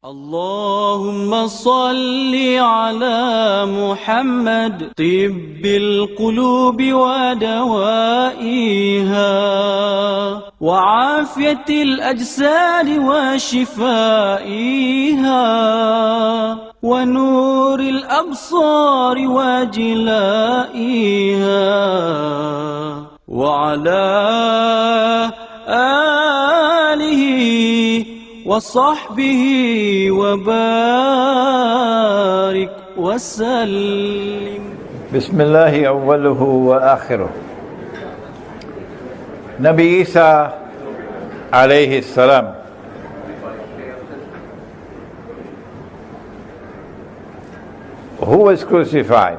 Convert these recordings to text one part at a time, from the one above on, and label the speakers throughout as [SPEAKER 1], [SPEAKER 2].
[SPEAKER 1] اللهم صل على محمد طب القلوب ودوائها وعافية الأجساد وشفائها ونور الأبصار وجلائها وعلى آله وصحبه وبارك وسلم.
[SPEAKER 2] بسم الله أوله وآخره. Nabi Isa alayhi salam who was crucified?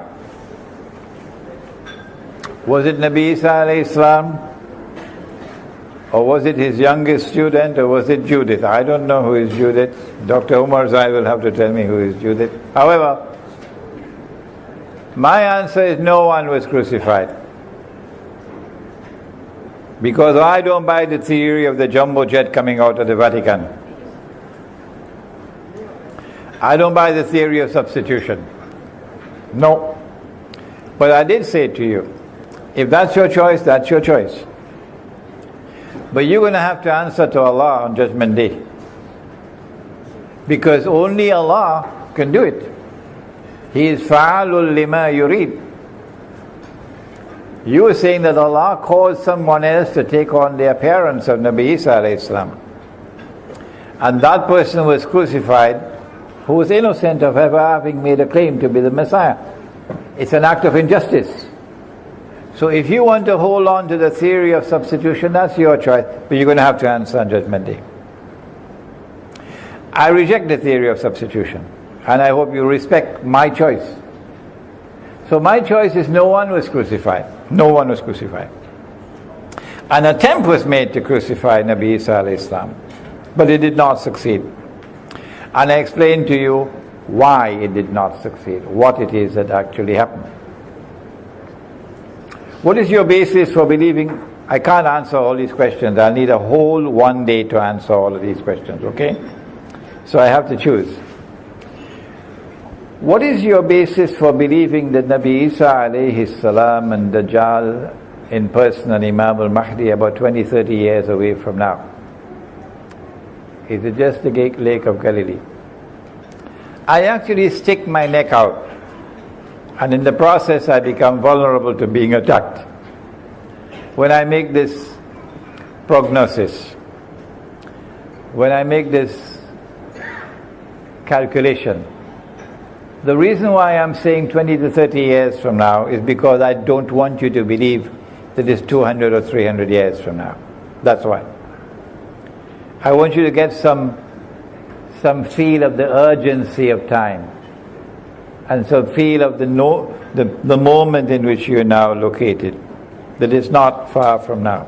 [SPEAKER 2] Was it Nabi Isa alayhi salam? Or was it his youngest student, or was it Judith? I don't know who is Judith. Dr. Umar's eye will have to tell me who is Judith. However, my answer is no one was crucified. Because I don't buy the theory of the jumbo jet coming out of the Vatican. I don't buy the theory of substitution. No. But I did say to you, if that's your choice, that's your choice. But you're going to have to answer to Allah on Judgment Day. Because only Allah can do it. He is fa'alul lima yurid. You were saying that Allah caused someone else to take on the appearance of Nabi Isa alayhi salam. And that person was crucified who was innocent of ever having made a claim to be the Messiah. It's an act of injustice. So if you want to hold on to the theory of substitution, that's your choice, but you're going to have to answer on Judgment Day. I reject the theory of substitution, and I hope you respect my choice. So my choice is no one was crucified. No one was crucified. An attempt was made to crucify Nabi Isa alayhi salam, but it did not succeed. And I explained to you why it did not succeed, what it is that actually happened. What is your basis for believing? I can't answer all these questions. I'll need a whole one day to answer all of these questions, okay? So I have to choose. What is your basis for believing that Nabi Isa alayhi salam and Dajjal in person and Imam al-Mahdi about 20-30 years away from now? Is it just the Lake of Galilee? I actually stick my neck out. And in the process, I become vulnerable to being attacked. When I make this prognosis, when I make this calculation, the reason why I'm saying 20 to 30 years from now is because I don't want you to believe that it's 200 or 300 years from now. That's why. I want you to get some feel of the urgency of time. And so feel of the moment in which you are now located, that is not far from now.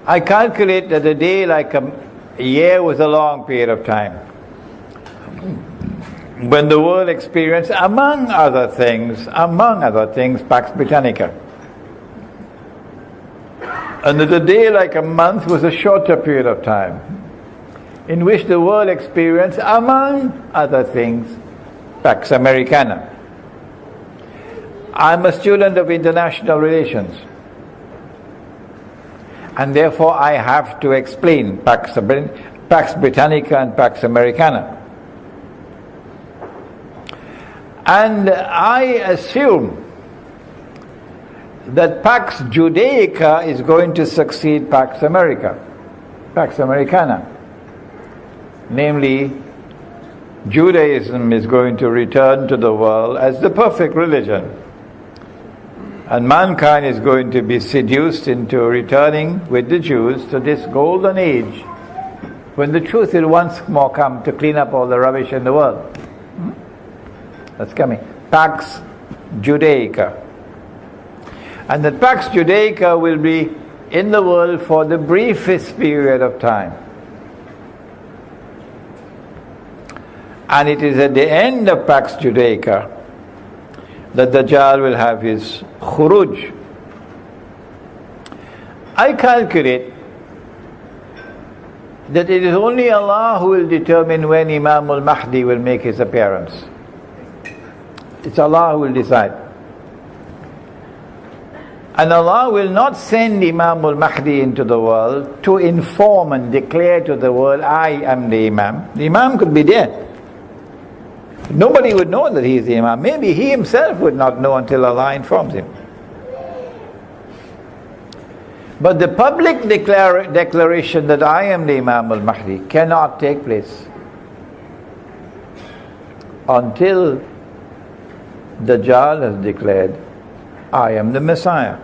[SPEAKER 2] I calculate that a day like a year was a long period of time. When the world experienced, among other things, Pax Britannica. And that a day like a month was a shorter period of time, in which the world experienced, among other things, Pax Americana. I'm a student of international relations, and therefore I have to explain Pax Britannica and Pax Americana. And I assume that Pax Judaica is going to succeed Pax Americana. Namely, Judaism is going to return to the world as the perfect religion. And mankind is going to be seduced into returning with the Jews to this golden age when the truth will once more come to clean up all the rubbish in the world. That's coming. Pax Judaica. And that Pax Judaica will be in the world for the briefest period of time. And it is at the end of Pax Judaica that Dajjal will have his khuruj. I calculate that it is only Allah who will determine when Imam al-Mahdi will make his appearance. It's Allah who will decide. And Allah will not send Imam al-Mahdi into the world to inform and declare to the world, I am the Imam. The Imam could be there. Nobody would know that he is the Imam. Maybe he himself would not know until Allah informs him. But the public declaration that I am the Imam al-Mahdi cannot take place until Dajjal has declared, I am the Messiah.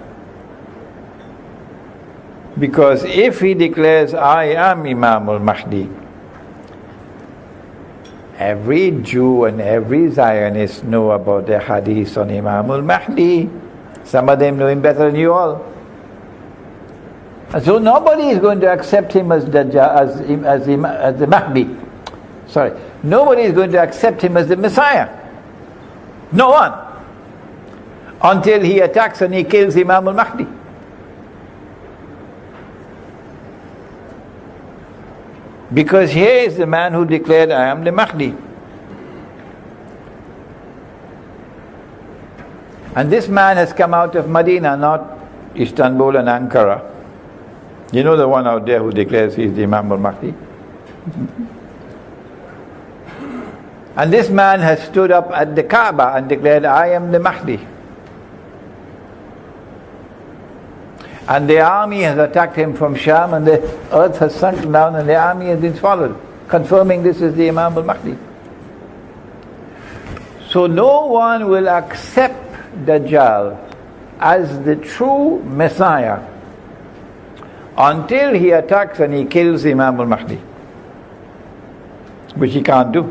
[SPEAKER 2] Because if he declares, I am Imam al-Mahdi, every Jew and every Zionist know about the hadith on Imam al-Mahdi. Some of them know him better than you all. And so nobody is going to accept him as the Mahdi. Sorry. Nobody is going to accept him as the Messiah. No one. Until he attacks and he kills Imam al-Mahdi. Because here is the man who declared, I am the Mahdi. And this man has come out of Medina, not Istanbul and Ankara. You know the one out there who declares he is the Imam al-Mahdi? And this man has stood up at the Kaaba and declared, I am the Mahdi. And the army has attacked him from Sham, and the earth has sunk down and the army has been swallowed, confirming this is the Imam al-Mahdi. So no one will accept Dajjal as the true Messiah until he attacks and he kills Imam al-Mahdi, which he can't do.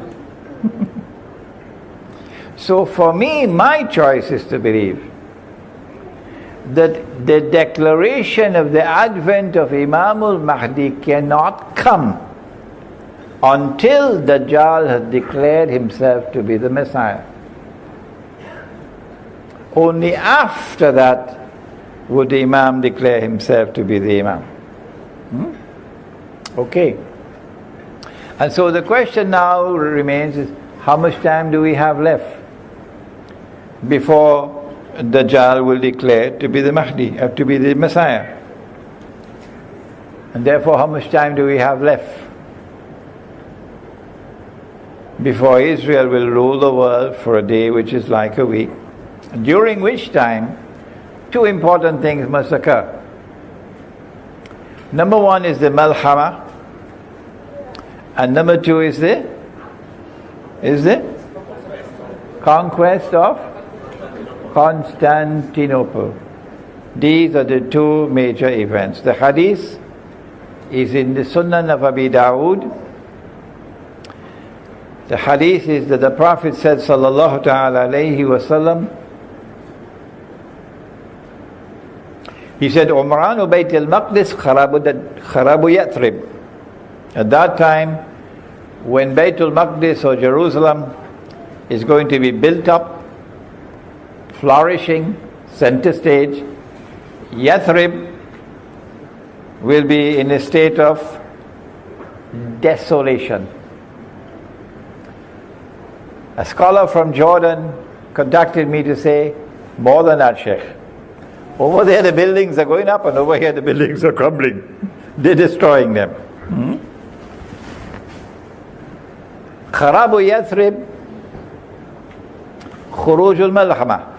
[SPEAKER 2] So for me, my choice is to believe that the declaration of the advent of Imam al-Mahdi cannot come until Dajjal has declared himself to be the Messiah. Only after that would the Imam declare himself to be the Imam. Okay. And so the question now remains is, how much time do we have left before Dajjal will declare to be the Mahdi, to be the Messiah? And therefore, how much time do we have left before Israel will rule the world for a day which is like a week, during which time two important things must occur. Number one is the Malhama, and number two is the conquest of Constantinople. These are the two major events. The hadith is in the Sunan of Abi Dawood. The hadith is that the Prophet said, sallallahu ta'ala alayhi wasallam, he said, Umran Bayt al-Maqdis kharabu Yathrib. At that time, when Bayt al-Maqdis or Jerusalem is going to be built up, flourishing, center stage, Yathrib will be in a state of desolation. A scholar from Jordan contacted me to say, more than that, Sheikh. Over there the buildings are going up and over here the buildings are crumbling. They're destroying them. Kharabu Yathrib, Khuruj al-Malhama.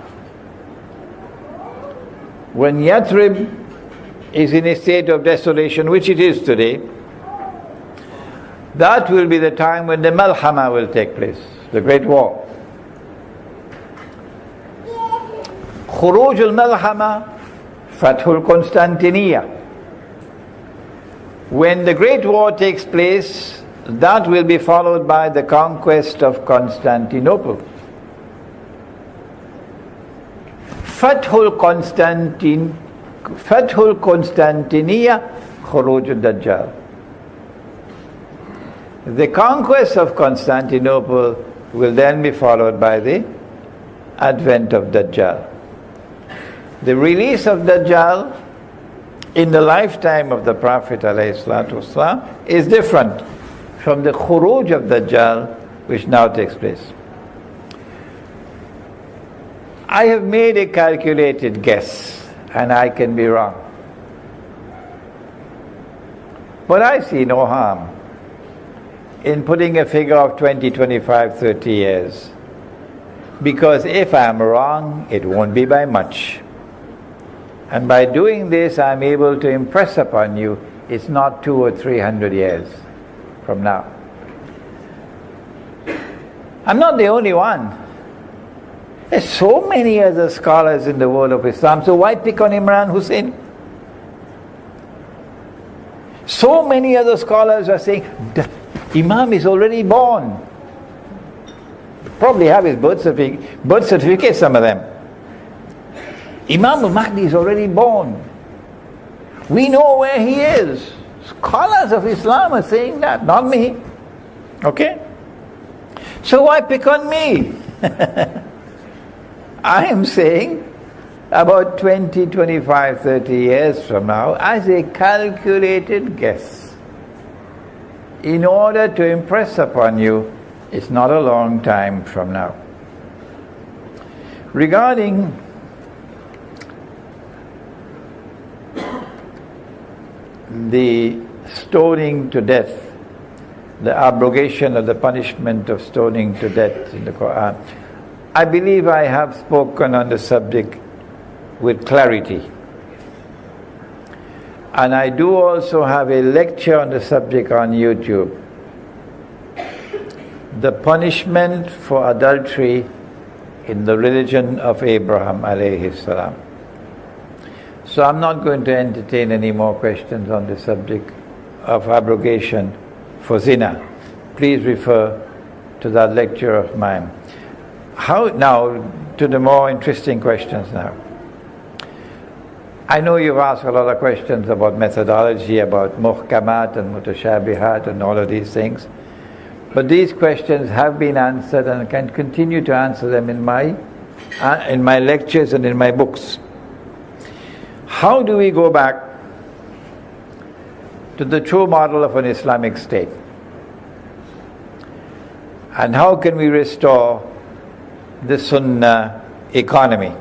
[SPEAKER 2] When Yathrib is in a state of desolation, which it is today, that will be the time when the Malhama will take place, the Great War. Khuruj al-Malhama, Fathul Constantiniya. When the Great War takes place, that will be followed by the conquest of Constantinople. Fathul Constantiniya, Khuruj al-Dajjal. The conquest of Constantinople will then be followed by the advent of Dajjal. The release of Dajjal in the lifetime of the Prophet ﷺ is different from the khuruj of Dajjal which now takes place. I have made a calculated guess, and I can be wrong. But I see no harm in putting a figure of 20, 25, 30 years. Because if I'm wrong, it won't be by much. And by doing this, I'm able to impress upon you, it's not 200 or 300 years from now. I'm not the only one. There's so many other scholars in the world of Islam, so why pick on Imran Hosein? So many other scholars are saying, the Imam is already born. Probably have his birth certificate, some of them. Imam al-Mahdi is already born. We know where he is. Scholars of Islam are saying that, not me. Okay? So why pick on me? I am saying about 20, 25, 30 years from now as a calculated guess. In order to impress upon you, it's not a long time from now. Regarding the stoning to death, the abrogation of the punishment of stoning to death in the Quran, I believe I have spoken on the subject with clarity. And I do also have a lecture on the subject on YouTube. The punishment for adultery in the religion of Abraham alayhi salam. So I'm not going to entertain any more questions on the subject of abrogation for zina. Please refer to that lecture of mine. Now to the more interesting questions now. I know you've asked a lot of questions about methodology, about muhkamat and mutashabihat and all of these things. But these questions have been answered, and I can continue to answer them in my lectures and in my books. How do we go back to the true model of an Islamic state? And how can we restore the Sunnah economy?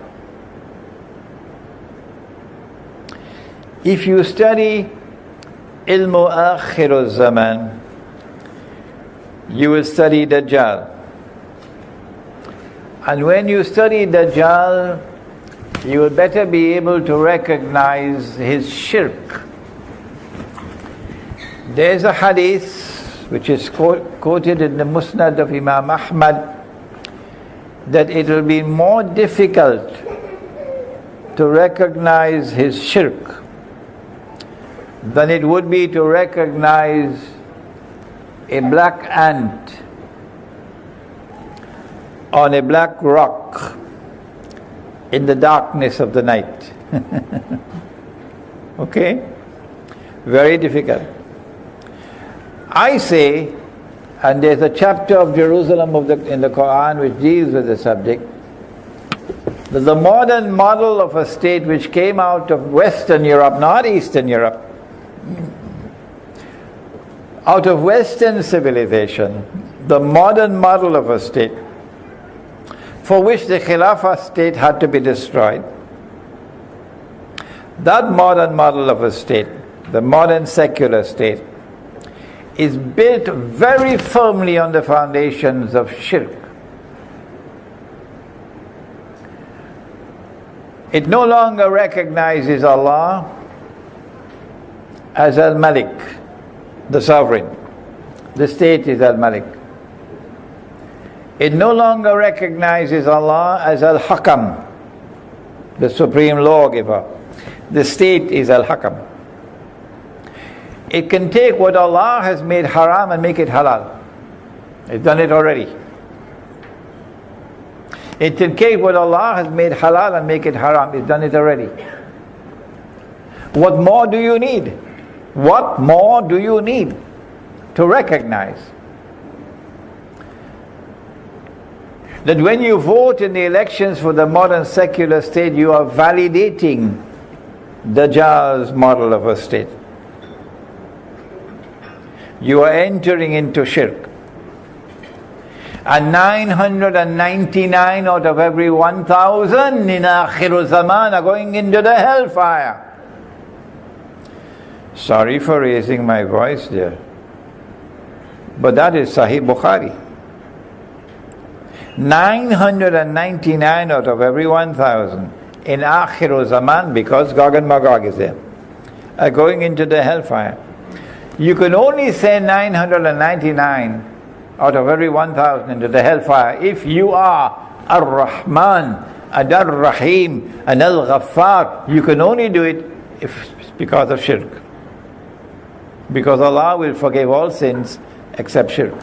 [SPEAKER 2] If you study Ilmu Akhirul Zaman, you will study Dajjal. And when you study Dajjal, you will better be able to recognize his shirk. There is a hadith which is quoted in the Musnad of Imam Ahmad, that it will be more difficult to recognize his shirk than it would be to recognize a black ant on a black rock in the darkness of the night. Okay? Very difficult. I say, and there's a chapter of Jerusalem in the Quran which deals with the subject, that the modern model of a state which came out of Western Europe, not Eastern Europe, out of Western civilization, the modern model of a state, for which the Khilafah state had to be destroyed, that modern model of a state, the modern secular state, is built very firmly on the foundations of shirk. It no longer recognizes Allah as Al-Malik, the sovereign. The state is Al-Malik. It no longer recognizes Allah as Al-Hakam, the supreme lawgiver. The state is Al-Hakam. It can take what Allah has made haram and make it halal. It's done it already. It can take what Allah has made halal and make it haram. It's done it already. What more do you need? What more do you need to recognize that when you vote in the elections for the modern secular state, you are validating Dajjal's model of a state. You are entering into shirk. And 999 out of every 1,000 in Akhiru Zaman are going into the hellfire. Sorry for raising my voice there, but that is Sahih Bukhari. 999 out of every 1,000 in Akhiru Zaman, because Gog and Magog is there, are going into the hellfire. You can only say 999 out of every 1,000 into the hellfire if you are Ar-Rahman and Ar-Rahim and Al-Ghaffar. You can only do it if it's because of shirk, because Allah will forgive all sins except shirk.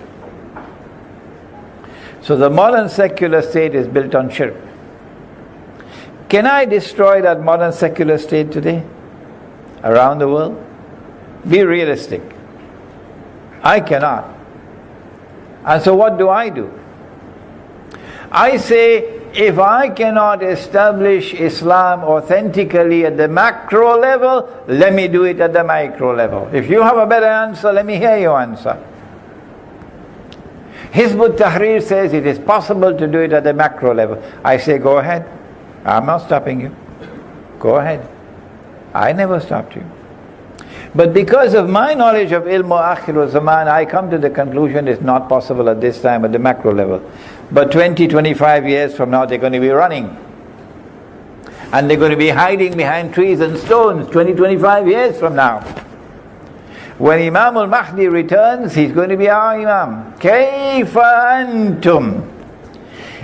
[SPEAKER 2] So the modern secular state is built on shirk. Can I destroy that modern secular state today around the world? Be realistic. I cannot. And so what do? I say, if I cannot establish Islam authentically at the macro level, let me do it at the micro level. If you have a better answer, let me hear your answer. Hizb ut-Tahrir says it is possible to do it at the macro level. I say, go ahead. I'm not stopping you. Go ahead. I never stopped you. But because of my knowledge of ilm akhir zaman, I come to the conclusion it's not possible at this time at the macro level. But 20, 25 years from now, they're going to be running. And they're going to be hiding behind trees and stones 20, 25 years from now. When Imam al-Mahdi returns, he's going to be our Imam. كَيْفَ أَنْتُمْ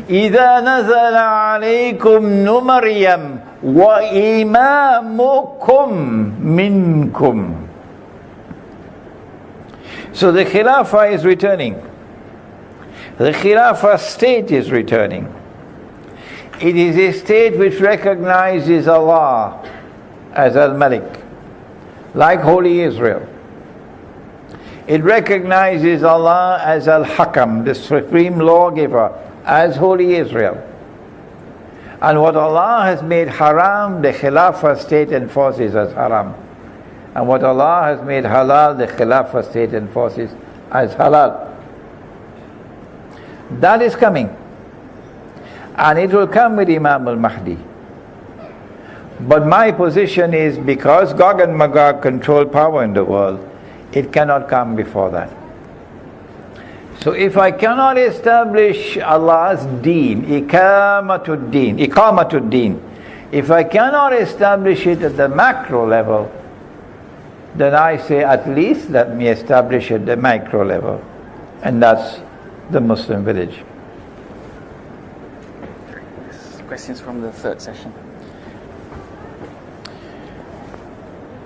[SPEAKER 2] إِذَا نَزَلَ عَلَيْكُمْ نُمَرِيَمْ وَإِمَامُكُمْ مِنْكُمْ. So the Khilafah is returning. The Khilafah state is returning. It is a state which recognizes Allah as Al-Malik, like Holy Israel. It recognizes Allah as Al-Hakam, the supreme lawgiver, as Holy Israel. And what Allah has made haram, the Khilafah state enforces as haram. And what Allah has made halal, the Khilafah state enforces as halal. That is coming. And it will come with Imam al-Mahdi. But my position is, because Gog and Magog control power in the world, it cannot come before that. So if I cannot establish Allah's deen, iqamatud deen, if I cannot establish it at the macro level, then I say, at least let me establish it at the micro level. And that's the Muslim village.
[SPEAKER 3] Questions from the third session.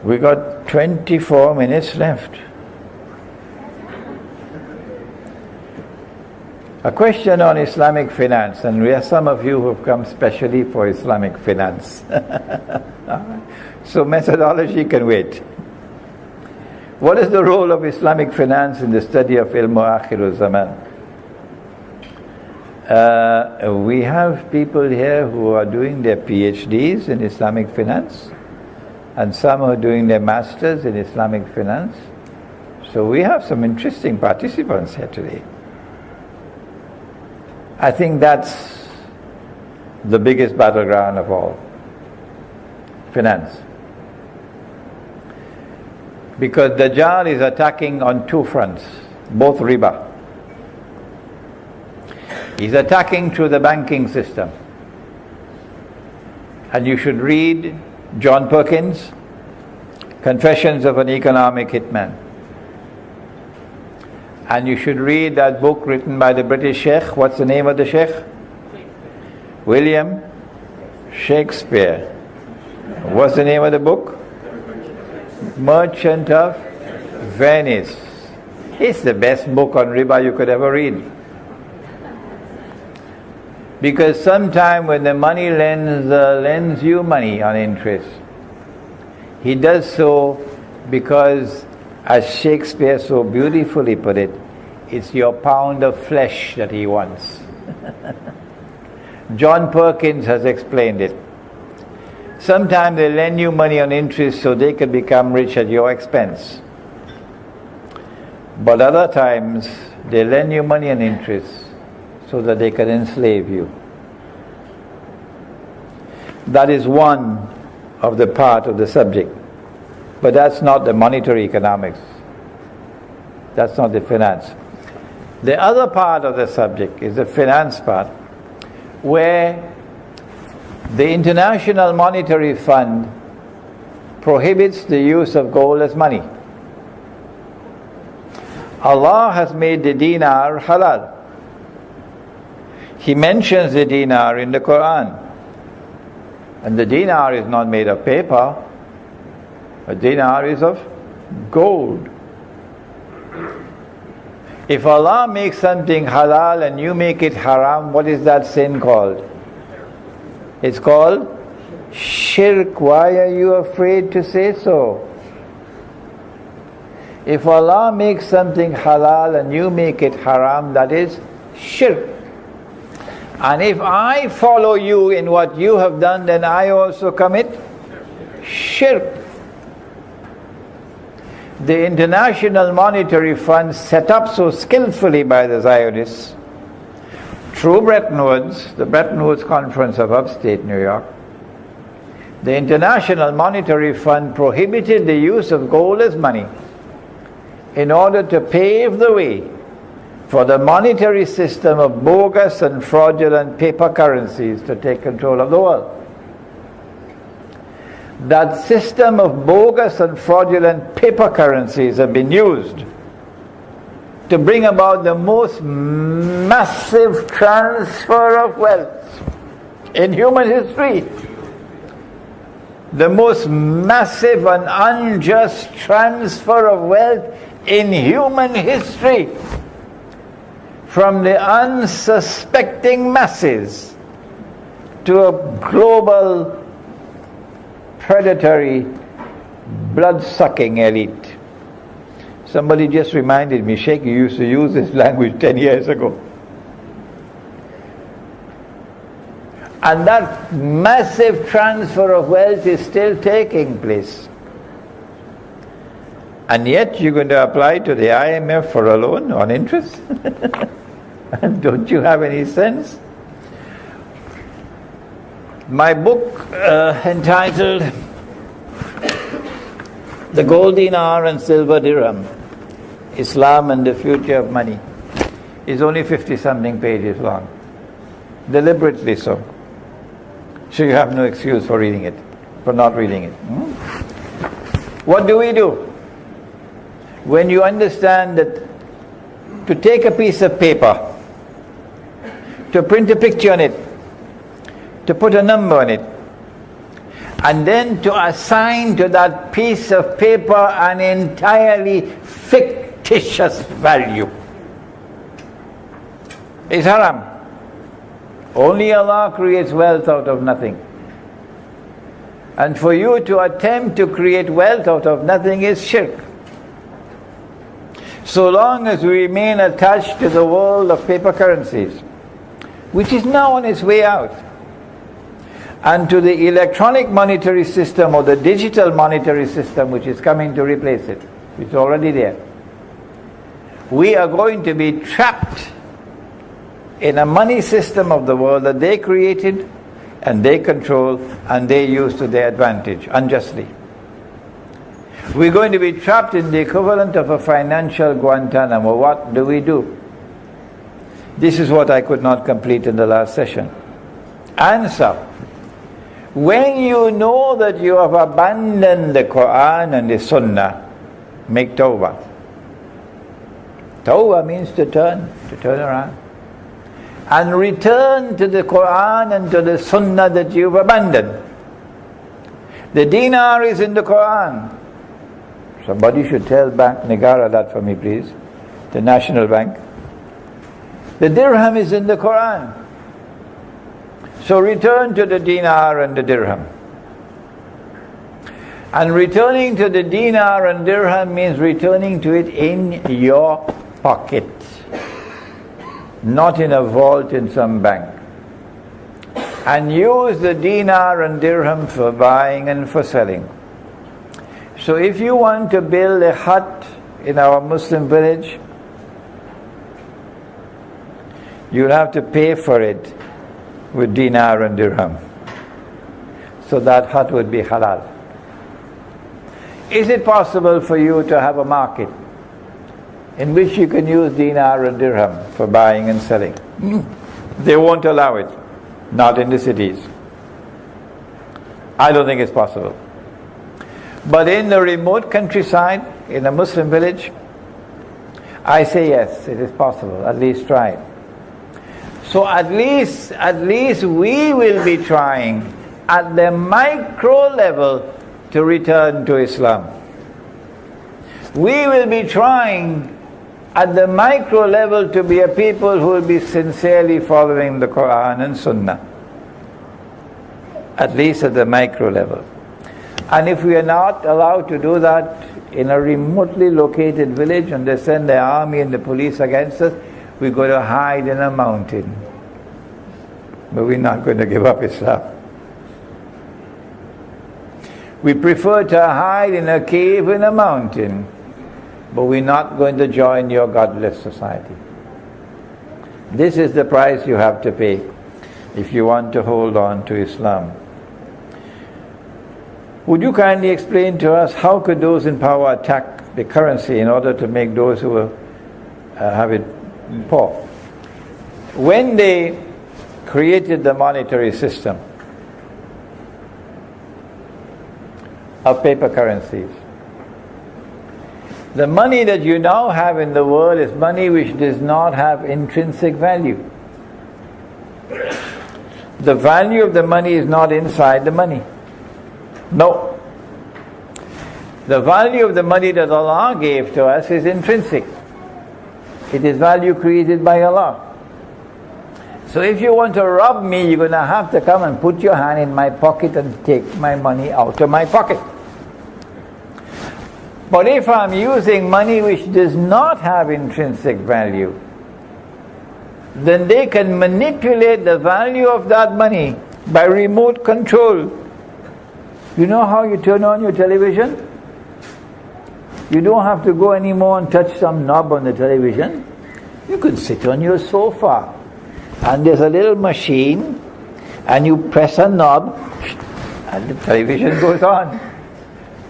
[SPEAKER 2] We got 24 minutes left. A question on Islamic finance, and we have some of you who have come specially for Islamic finance. So methodology can wait. What is the role of Islamic finance in the study of ilm akhir zaman? We have people here who are doing their PhDs in Islamic finance, and some are doing their masters in Islamic finance. So we have some interesting participants here today. I think that's the biggest battleground of all, finance. Because Dajjal is attacking on two fronts, both riba. He's attacking through the banking system. And you should read John Perkins' Confessions of an Economic Hitman. And you should read that book written by the British Sheikh. What's the name of the Sheikh? William Shakespeare. What's the name of the book? Merchant of Venice. It's the best book on riba you could ever read. Because sometime when the money lends you money on interest, he does so because, as Shakespeare so beautifully put it, it's your pound of flesh that he wants. John Perkins has explained it. Sometimes they lend you money on interest so they can become rich at your expense. But other times they lend you money on interest so that they can enslave you. That is one of the part of the subject. But that's not the monetary economics. That's not the finance. The other part of the subject is the finance part, where the International Monetary Fund prohibits the use of gold as money. Allah has made the dinar halal. He mentions the dinar in the Quran. And the dinar is not made of paper. A dinar is of gold. If Allah makes something halal and you make it haram, what is that sin called? It's called shirk. Why are you afraid to say so? If Allah makes something halal and you make it haram, that is shirk. And if I follow you in what you have done, then I also commit shirk. The International Monetary Fund, set up so skillfully by the Zionists, through Bretton Woods, the Bretton Woods Conference of upstate New York, the International Monetary Fund prohibited the use of gold as money in order to pave the way for the monetary system of bogus and fraudulent paper currencies to take control of the world. That system of bogus and fraudulent paper currencies have been used to bring about the most massive transfer of wealth in human history. The most massive and unjust transfer of wealth in human history, from the unsuspecting masses to a global predatory blood-sucking elite. Somebody just reminded me, Sheikh, you used to use this language 10 years ago. And that massive transfer of wealth is still taking place. And yet you're going to apply to the IMF for a loan on interest? And don't you have any sense? My book entitled The Gold Dinar and Silver Dirham, Islam and the Future of Money, is only 50-something pages long. Deliberately so. So you have no excuse for reading it, for not reading it. What do we do? When you understand that to take a piece of paper, to print a picture on it, to put a number on it, and then to assign to that piece of paper an entirely fictitious value, is haram. Only Allah creates wealth out of nothing. And for you to attempt to create wealth out of nothing is shirk. So long as we remain attached to the world of paper currencies, which is now on its way out, and to the electronic monetary system or the digital monetary system which is coming to replace it, it's already there, we are going to be trapped in a money system of the world that they created and they control and they use to their advantage unjustly. We're going to be trapped in the equivalent of a financial Guantanamo. What do we do? This is what I could not complete in the last session. Answer. When you know that you have abandoned the Quran and the Sunnah, make tawbah. Tawbah means to turn around. And return to the Quran and to the Sunnah that you've abandoned. The dinar is in the Quran. Somebody should tell Bank Negara that for me, please. The National Bank. The dirham is in the Quran. So return to the dinar and the dirham. And returning to the dinar and dirham means returning to it in your pocket, not in a vault in some bank. and use the dinar and dirham for buying and for selling. So if you want to build a hut in our Muslim village, you'll have to pay for it with dinar and dirham. So that hut would be halal. Is it possible for you to have a market in which you can use dinar and dirham for buying and selling? They won't allow it. Not in the cities. I don't think it's possible. But in the remote countryside, in a Muslim village, I say yes, it is possible. At least try it. So at least we will be trying at the micro level to return to Islam. We will be trying at the micro level to be a people who will be sincerely following the Quran and Sunnah. At least at the micro level. And if we are not allowed to do that in a remotely located village and they send the army and the police against us, we go to hide in a mountain. But we're not going to give up Islam. We prefer to hide in a cave in a mountain, but we're not going to join your godless society. This is the price you have to pay if you want to hold on to Islam. Would you kindly explain to us how could those in power attack the currency in order to make those who have it poor? When they created the monetary system of paper currencies, the money that you now have in the world is money which does not have intrinsic value. The value of the money is not inside the money. No. The value of the money that Allah gave to us is intrinsic. It is value created by Allah. So if you want to rob me, you're going to have to come and put your hand in my pocket and take my money out of my pocket. But if I'm using money which does not have intrinsic value, then they can manipulate the value of that money by remote control. You know how you turn on your television? You don't have to go anymore and touch some knob on the television. You could sit on your sofa and there's a little machine and you press a knob and the television goes on.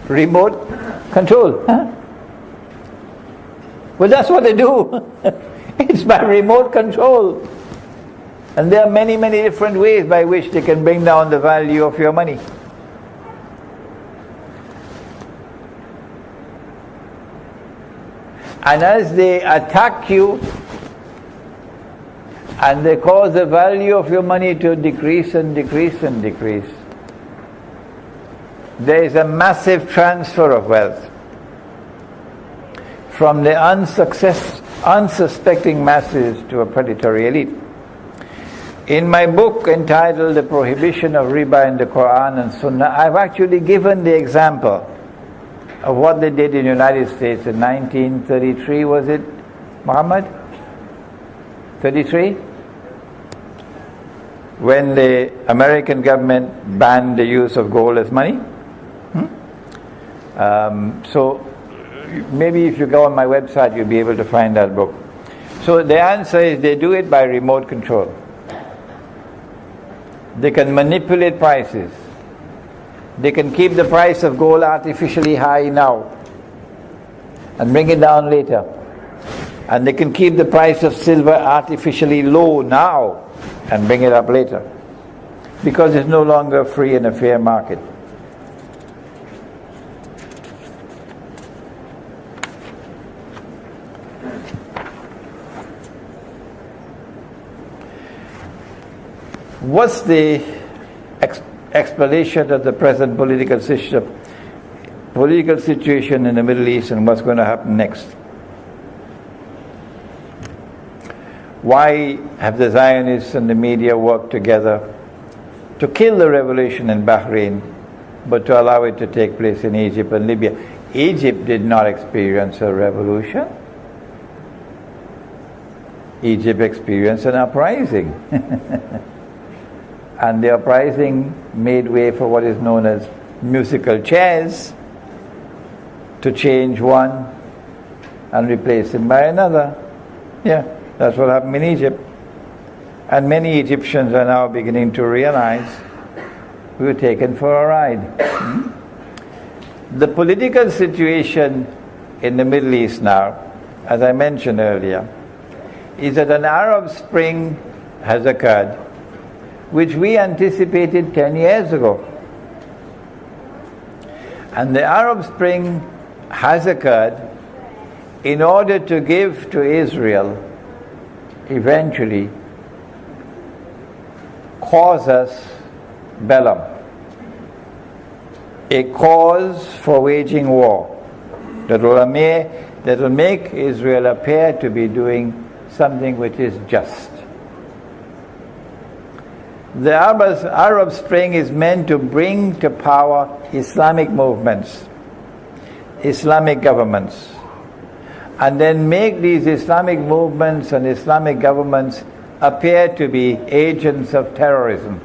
[SPEAKER 2] Remote control. Huh? Well, that's what they do. It's by remote control. And there are many, many different ways by which they can bring down the value of your money. And as they attack you and they cause the value of your money to decrease and decrease and decrease, there is a massive transfer of wealth from the unsuspecting masses to a predatory elite. In my book entitled The Prohibition of Riba in the Quran and Sunnah, I've actually given the example of what they did in the United States in 1933, was it, Muhammad? 33? When the American government banned the use of gold as money. So maybe if you go on my website you'll be able to find that book. So the answer is they do it by remote control. They can manipulate prices. They can keep the price of gold artificially high now and bring it down later. And they can keep the price of silver artificially low now and bring it up later. Because it's no longer a free and a fair market. What's the explanation of the present political situation in the Middle East and what's going to happen next? Why have the Zionists and the media worked together to kill the revolution in Bahrain, but to allow it to take place in Egypt and Libya? Egypt did not experience a revolution. Egypt experienced an uprising. and the uprising made way for what is known as musical chairs, to change one and replace him by another. Yeah, that's what happened in Egypt. And many Egyptians are now beginning to realize we were taken for a ride. The political situation in the Middle East now, as I mentioned earlier, is that an Arab Spring has occurred, which we anticipated 10 years ago. And the Arab Spring has occurred in order to give to Israel, eventually, casus bellum, a cause for waging war that will make Israel appear to be doing something which is just. The Arab Spring is meant to bring to power Islamic movements, Islamic governments, and then make these Islamic movements and Islamic governments appear to be agents of terrorism.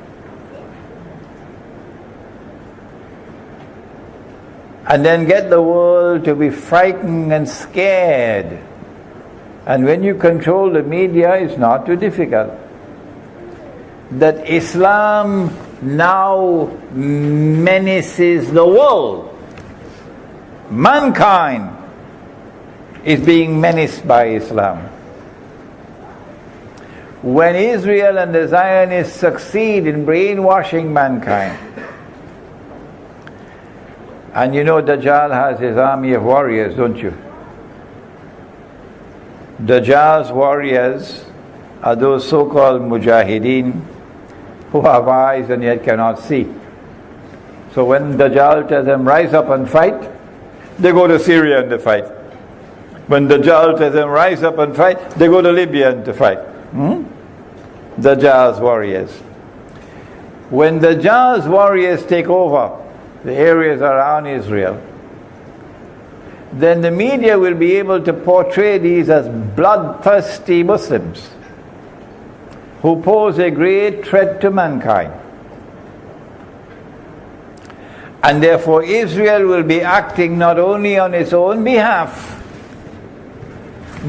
[SPEAKER 2] And then get the world to be frightened and scared. And when you control the media, it's not too difficult. That Islam now menaces the world. Mankind is being menaced by Islam. When Israel and the Zionists succeed in brainwashing mankind, and you know Dajjal has his army of warriors, don't you? Dajjal's warriors are those so-called mujahideen who have eyes and yet cannot see. So when Dajjal tells them, rise up and fight, they go to Syria and they fight. When Dajjal tells them, rise up and fight, they go to Libya and to fight. Dajjal's warriors. When Dajjal's warriors take over the areas around Israel, then the media will be able to portray these as bloodthirsty Muslims who pose a great threat to mankind. And therefore Israel will be acting not only on its own behalf,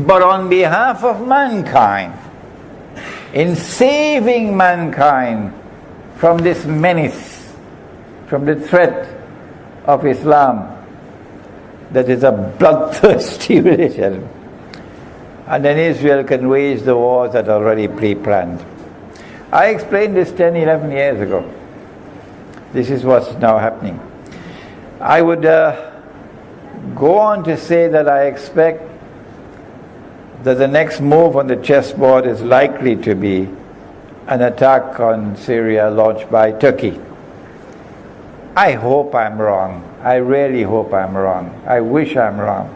[SPEAKER 2] but on behalf of mankind, in saving mankind from this menace, from the threat of Islam that is a bloodthirsty religion. And then Israel can wage the wars that are already pre-planned. I explained this 10, 11 years ago. This is what's now happening. I would go on to say that I expect that the next move on the chessboard is likely to be an attack on Syria launched by Turkey. I hope I'm wrong. I really hope I'm wrong. I wish I'm wrong.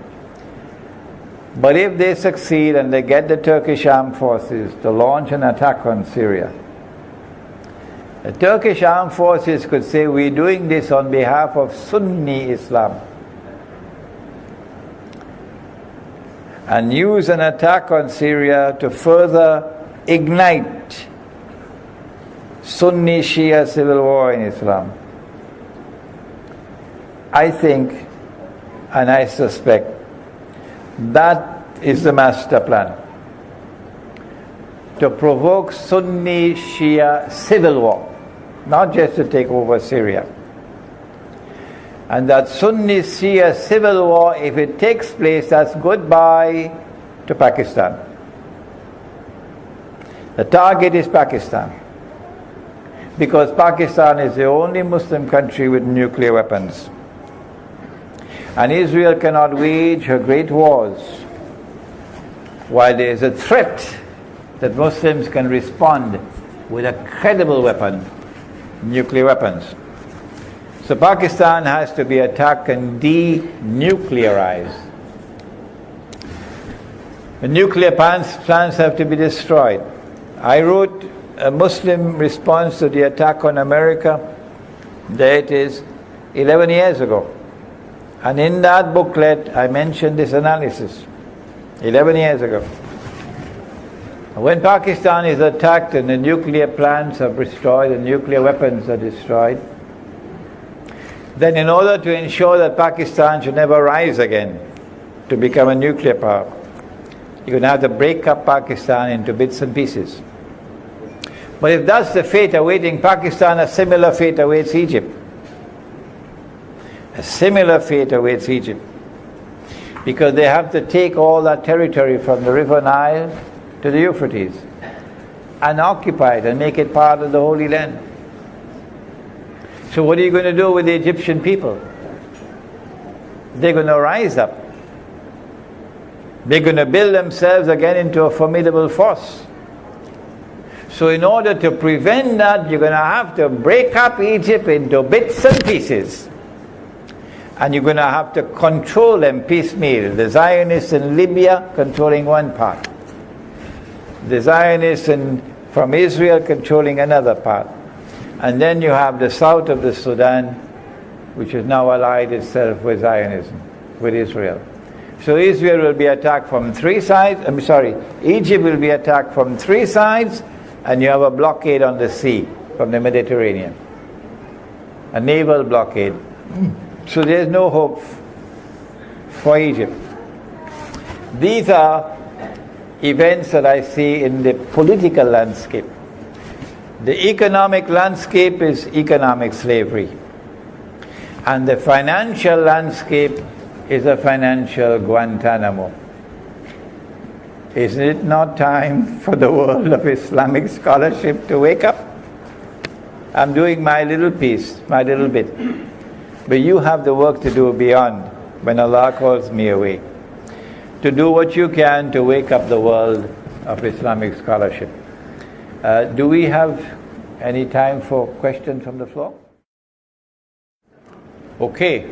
[SPEAKER 2] But if they succeed and they get the Turkish armed forces to launch an attack on Syria, the Turkish armed forces could say, we're doing this on behalf of Sunni Islam, and use an attack on Syria to further ignite Sunni Shia civil war in Islam. I think, and I suspect, that is the master plan. To provoke Sunni Shia civil war, not just to take over Syria. And that Sunni Shia civil war, if it takes place, that's goodbye to Pakistan. The target is Pakistan, because Pakistan is the only Muslim country with nuclear weapons. And Israel cannot wage her great wars while there is a threat that Muslims can respond with a credible weapon, nuclear weapons. So Pakistan has to be attacked and denuclearized. The nuclear plants have to be destroyed. I wrote a Muslim response to the attack on America, there it is, 11 years ago. And in that booklet, I mentioned this analysis 11 years ago. When Pakistan is attacked and the nuclear plants are destroyed, the nuclear weapons are destroyed, then in order to ensure that Pakistan should never rise again to become a nuclear power, you're going to have to break up Pakistan into bits and pieces. But if that's the fate awaiting Pakistan, a similar fate awaits Egypt. A similar fate awaits Egypt. Because they have to take all that territory from the River Nile to the Euphrates and occupy it and make it part of the Holy Land. So what are you going to do with the Egyptian people? They're going to rise up. They're going to build themselves again into a formidable force. So in order to prevent that, you're going to have to break up Egypt into bits and pieces. And you're going to have to control them piecemeal. The Zionists in Libya controlling one part. The Zionists from Israel controlling another part. And then you have the south of the Sudan, which has now allied itself with Zionism, with Israel. So Israel will be attacked from three sides. Egypt will be attacked from three sides, and you have a blockade on the sea from the Mediterranean. A naval blockade. So there's no hope for Egypt. These are events that I see in the political landscape. The economic landscape is economic slavery. And the financial landscape is a financial Guantanamo. Isn't it not time for the world of Islamic scholarship to wake up? I'm doing my little piece, my little bit. But you have the work to do beyond when Allah calls me away. To do what you can to wake up the world of Islamic scholarship. Do we have any time for questions from the floor? Okay.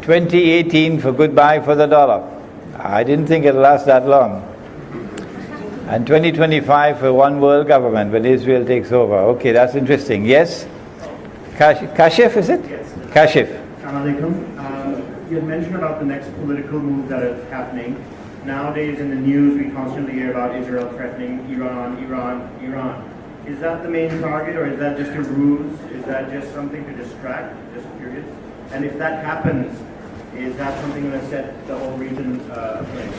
[SPEAKER 2] 2018 for goodbye for the dollar. I didn't think it'd last that long. And 2025 for one world government when Israel takes over. Okay, that's interesting. Yes? Kashif, is it?
[SPEAKER 4] Yes.
[SPEAKER 2] Kashif.
[SPEAKER 4] You had mentioned about the next political move that is happening. Nowadays in the news we constantly hear about Israel threatening Iran. Is that the main target, or is that just a ruse? Is that just something to distract? Just curious. And if that happens, is that something going to set the whole region aflame?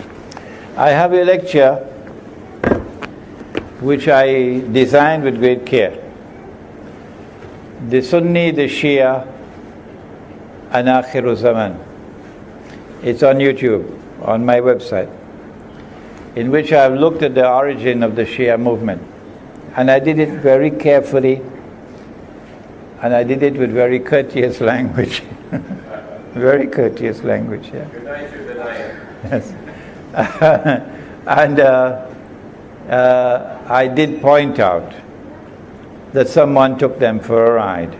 [SPEAKER 2] I have a lecture which I designed with great care. The Sunni, the Shia, and Akhiru Zaman. It's on YouTube, on my website, in which I have looked at the origin of the Shia movement. And I did it very carefully, and I did it with very courteous language. Very courteous language, yeah. Yes. And I did point out that someone took them for a ride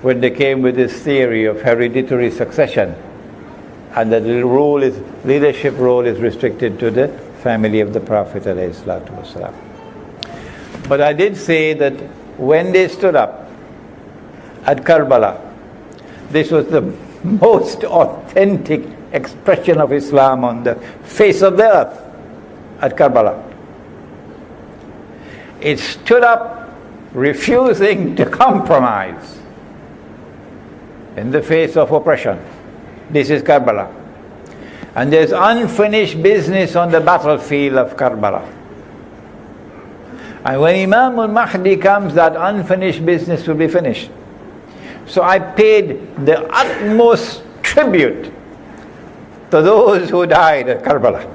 [SPEAKER 2] when they came with this theory of hereditary succession, and that the leadership role is restricted to the family of the Prophet ﷺ. But I did say that when they stood up at Karbala, this was the most authentic expression of Islam on the face of the earth at Karbala. It stood up refusing to compromise in the face of oppression. This is Karbala. And there's unfinished business on the battlefield of Karbala. And when Imam al-Mahdi comes, that unfinished business will be finished. So I paid the utmost tribute to those who died at Karbala.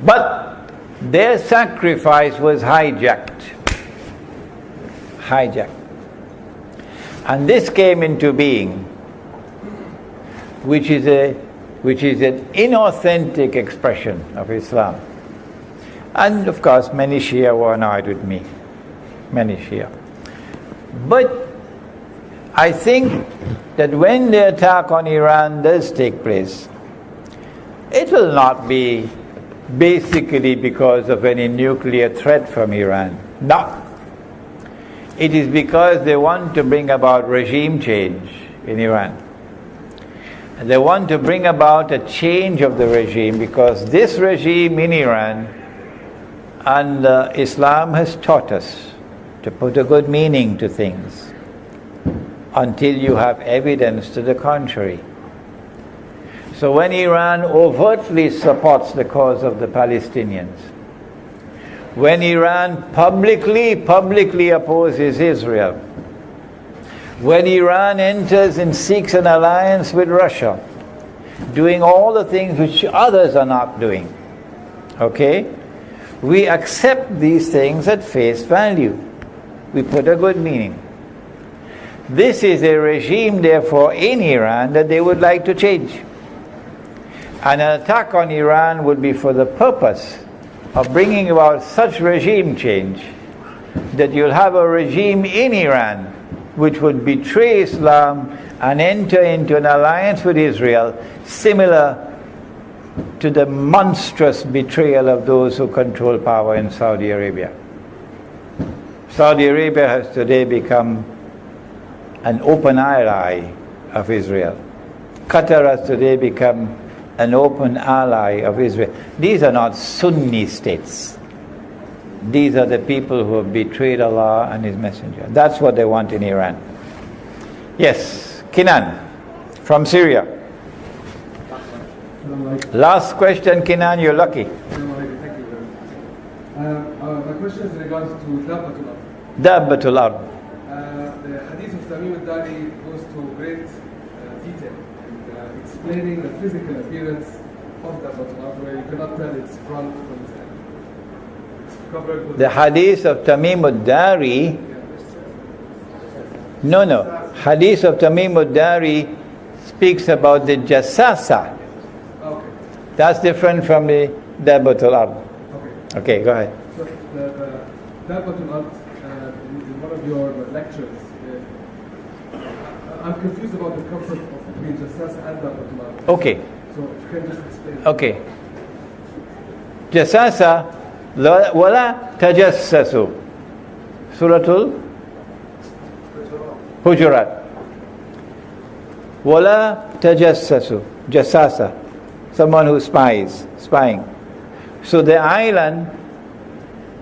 [SPEAKER 2] But their sacrifice was hijacked. And this came into being, which is an inauthentic expression of Islam. And of course, many Shia were annoyed with me. Many Shia. But I think that when the attack on Iran does take place, it will not be basically because of any nuclear threat from Iran. No. It is because they want to bring about regime change in Iran. They want to bring about a change of the regime, because this regime in Iran and Islam has taught us to put a good meaning to things until you have evidence to the contrary. So when Iran overtly supports the cause of the Palestinians, when Iran publicly opposes Israel, when Iran enters and seeks an alliance with Russia, doing all the things which others are not doing, okay? We accept these things at face value. We put a good meaning. This is a regime, therefore, in Iran that they would like to change. And an attack on Iran would be for the purpose of bringing about such regime change that you'll have a regime in Iran which would betray Islam and enter into an alliance with Israel, similar to the monstrous betrayal of those who control power in Saudi Arabia. Saudi Arabia has today become an open ally of Israel. Qatar has today become an open ally of Israel. These are not Sunni states. These are the people who have betrayed Allah and His Messenger. That's what they want in Iran. Yes, Kinan from Syria. Last question, Kinan, you're lucky.
[SPEAKER 5] Thank you very much. My question is in regards to Dabbatul Ard.
[SPEAKER 2] Dabbatul Ard.
[SPEAKER 5] The hadith of Tamim al-Dari goes to great detail in explaining the physical appearance of Dabbatul Ard, where you cannot tell its front from its end. It's covered with
[SPEAKER 2] The hadith of Tamim al-Dari, hadith of Tamim al-Dari speaks about the Jassasa.
[SPEAKER 5] Okay.
[SPEAKER 2] That's different from the Dabbatul Ard.
[SPEAKER 5] Okay.
[SPEAKER 2] Okay, go ahead.
[SPEAKER 5] So the Dabbatul Ard, in one of your lectures, I'm confused about the concept of between Jassasa and Dabbatul Ard.
[SPEAKER 2] Okay.
[SPEAKER 5] So if you can just explain.
[SPEAKER 2] Okay. Jassasa, wala tajassasu. Suratul Hujurat. Wala tajassasu. Jassasa. Someone who spying. So the island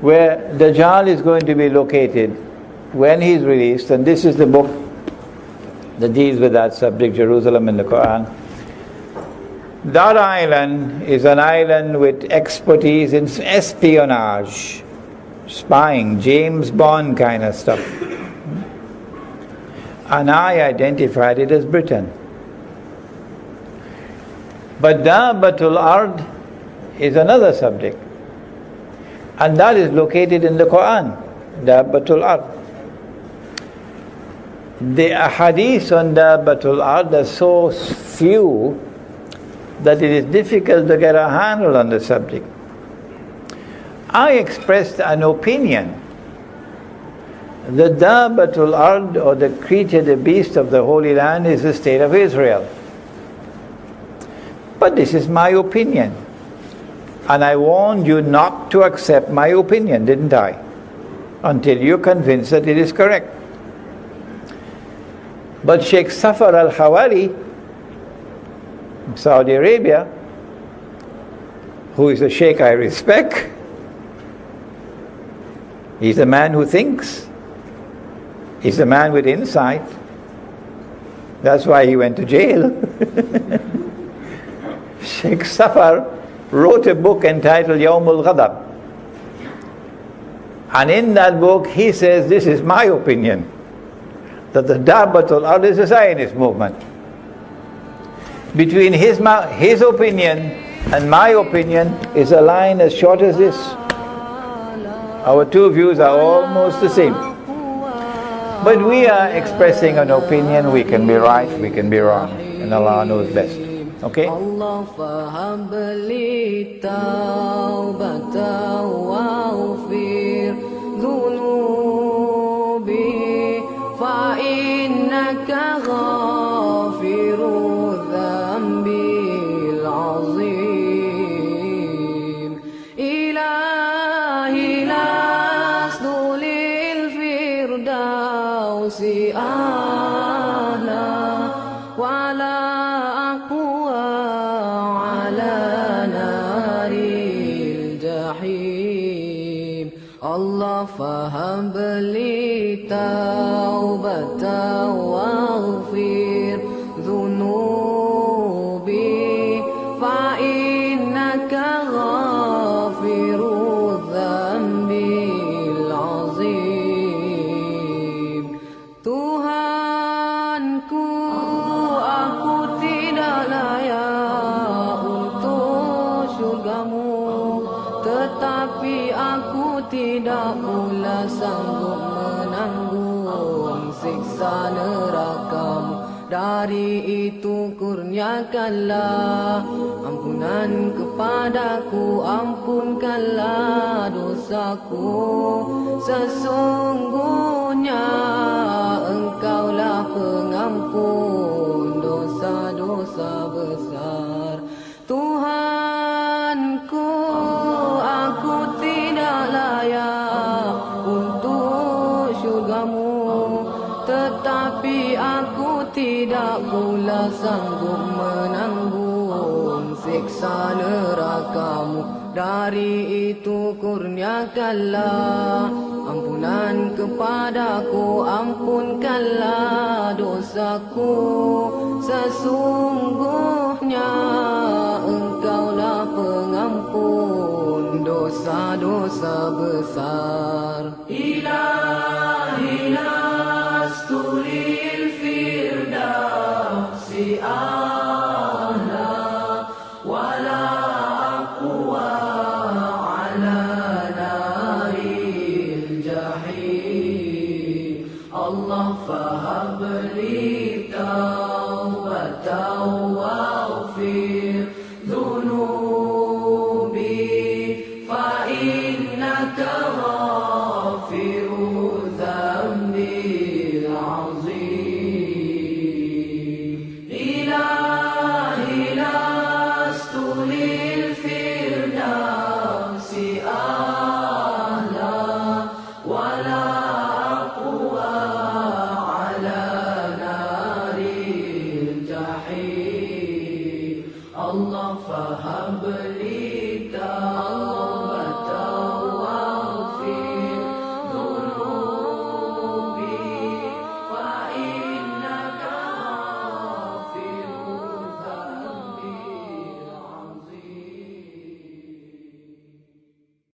[SPEAKER 2] where Dajjal is going to be located when he is released, and this is the book that deals with that subject, Jerusalem in the Quran. That island is an island with expertise in espionage, spying, James Bond kind of stuff. And I identified it as Britain. But Dabbatul Ard is another subject. And that is located in the Quran, Dabbatul Ard. The ahadith on Dabbatul Ard are so few that it is difficult to get a handle on the subject. I expressed an opinion. The Dabbatul Ard, or the creature, the beast of the Holy Land, is the state of Israel. But this is my opinion. And I warned you not to accept my opinion, didn't I? Until you're convinced that it is correct. But Sheikh Safar al-Hawali, Saudi Arabia, who is a sheikh I respect, he's a man who thinks. He's a man with insight. That's why he went to jail. Sheikh Safar wrote a book entitled Yawmul Ghadab. And in that book he says, this is my opinion, that the Dabbatul Ard is a Zionist movement. Between his opinion and my opinion is a line as short as this. Our two views are almost the same. But we are expressing an opinion. We can be right, we can be wrong, and Allah knows best. Okay?
[SPEAKER 6] Allah fahab li taubata waghfir dhunubi fa innaka ghafiru dhanbi al-azim ilahi lasdu lil firdausi ahla wa la tidak pula sanggup menanggung siksa nerakamu. Dari itu kurniakanlah ampunan kepadaku, ampunkanlah dosaku. Sesungguhnya Engkaulah pengampun dosa-dosa besar. Tuhanku, aku tidak layak untuk syurgamu, tetapi aku tidak pula sanggup menanggung siksa nerakamu. Dari itu kurniakanlah ampunan kepadaku, ampunkanlah dosaku. Sesungguhnya Engkaulah pengampun dosa-dosa besar. Ilahi lastu lil firdausi a'la wala aqwa ala naril jahim. Allah fahabli taubatan waghfir dhunubi fa innaka ghafiru dhanbil azim. Ilahi lastu lil firdausi a'la wala aqwa ala naril jahim. Allah fahabli